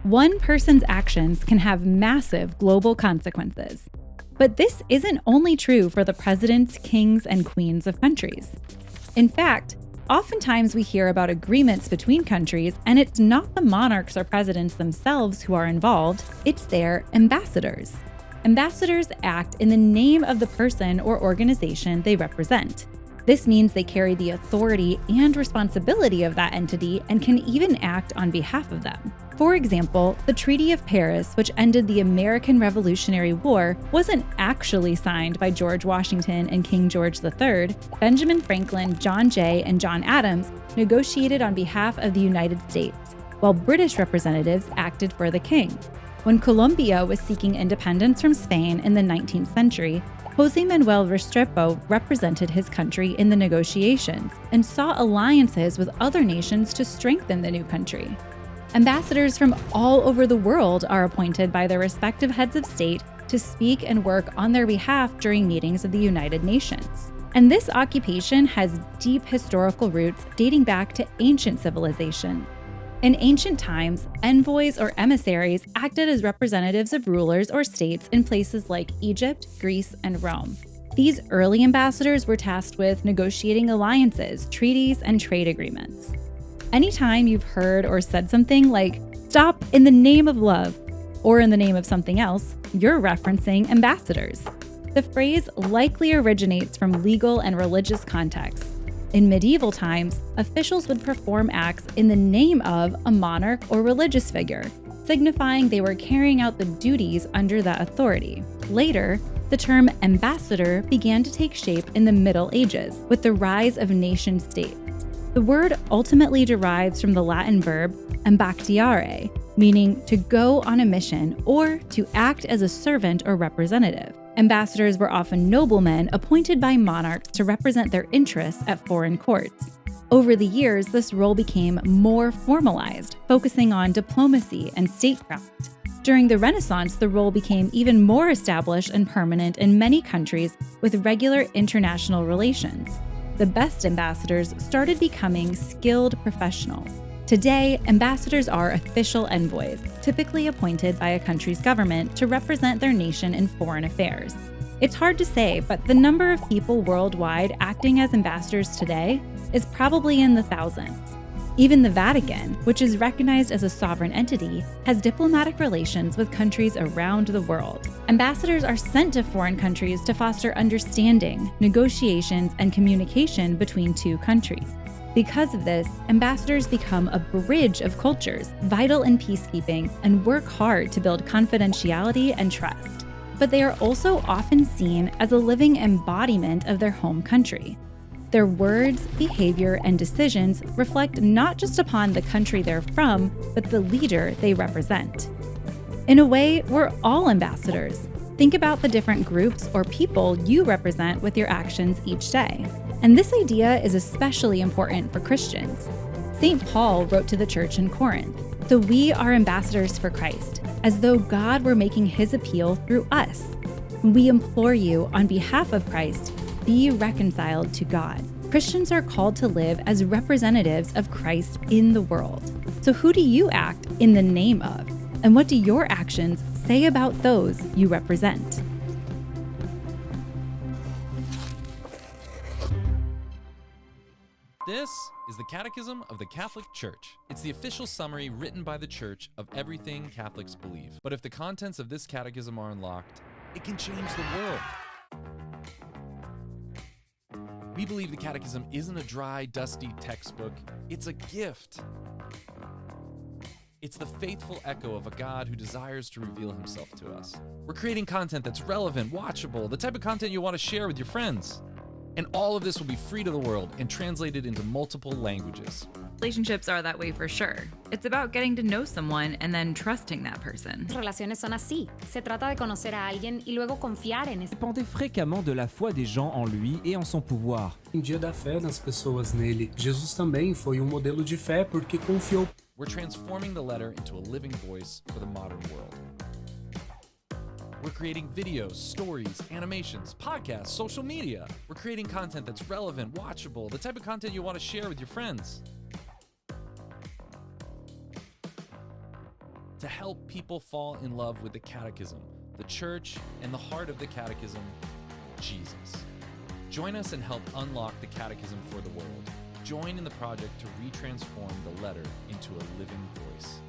One person's actions can have massive global consequences. But this isn't only true for the presidents, kings, and queens of countries. In fact, oftentimes we hear about agreements between countries, and it's not the monarchs or presidents themselves who are involved, it's their ambassadors. Ambassadors act in the name of the person or organization they represent. This means they carry the authority and responsibility of that entity and can even act on behalf of them. For example, the Treaty of Paris, which ended the American Revolutionary War, wasn't actually signed by George Washington and King George III. Benjamin Franklin, John Jay, and John Adams negotiated on behalf of the United States, while British representatives acted for the king. When Colombia was seeking independence from Spain in the 19th century, José Manuel Restrepo represented his country in the negotiations and sought alliances with other nations to strengthen the new country. Ambassadors from all over the world are appointed by their respective heads of state to speak and work on their behalf during meetings of the United Nations. And this occupation has deep historical roots dating back to ancient civilization. In ancient times, envoys or emissaries acted as representatives of rulers or states in places like Egypt, Greece, and Rome. These early ambassadors were tasked with negotiating alliances, treaties, and trade agreements. Anytime you've heard or said something like, "Stop in the name of love," or in the name of something else, you're referencing ambassadors. The phrase likely originates from legal and religious contexts. In medieval times, officials would perform acts in the name of a monarch or religious figure, signifying they were carrying out the duties under that authority. Later, the term ambassador began to take shape in the Middle Ages with the rise of nation-states. The word ultimately derives from the Latin verb ambactiare, meaning to go on a mission or to act as a servant or representative. Ambassadors were often noblemen appointed by monarchs to represent their interests at foreign courts. Over the years, this role became more formalized, focusing on diplomacy and statecraft. During the Renaissance, the role became even more established and permanent in many countries with regular international relations. The best ambassadors started becoming skilled professionals. Today, ambassadors are official envoys, typically appointed by a country's government to represent their nation in foreign affairs. It's hard to say, but the number of people worldwide acting as ambassadors today is probably in the thousands. Even the Vatican, which is recognized as a sovereign entity, has diplomatic relations with countries around the world. Ambassadors are sent to foreign countries to foster understanding, negotiations, and communication between two countries. Because of this, ambassadors become a bridge of cultures, vital in peacekeeping, and work hard to build confidentiality and trust. But they are also often seen as a living embodiment of their home country. Their words, behavior, and decisions reflect not just upon the country they're from, but the leader they represent. In a way, we're all ambassadors. Think about the different groups or people you represent with your actions each day. And this idea is especially important for Christians. St. Paul wrote to the church in Corinth, "So we are ambassadors for Christ, as though God were making his appeal through us. We implore you, on behalf of Christ, be reconciled to God." Christians are called to live as representatives of Christ in the world. So who do you act in the name of? And what do your actions say about those you represent? This is the Catechism of the Catholic Church. It's the official summary written by the Church of everything Catholics believe. But if the contents of this catechism are unlocked, it can change the world. We believe the Catechism isn't a dry, dusty textbook. It's a gift. It's the faithful echo of a God who desires to reveal himself to us. We're creating content that's relevant, watchable, the type of content you want to share with your friends. And all of this will be free to the world and translated into multiple languages. Relationships are that way for sure. It's about getting to know someone and then trusting that person. Relaciones son así. Se trata de conocer a alguien y luego confiar en ese. Dépendait fréquemment de la foi des gens en lui et en son pouvoir. Dependia da fé das pessoas nele. Jesus também foi modelo de fé porque confiou. We're transforming the letter into a living voice for the modern world. We're creating videos, stories, animations, podcasts, social media. We're creating content that's relevant, watchable, the type of content you want to share with your friends. to help people fall in love with the Catechism, the Church, and the heart of the Catechism, Jesus. Join us and help unlock the Catechism for the world. Join in the project to retransform the letter into a living voice.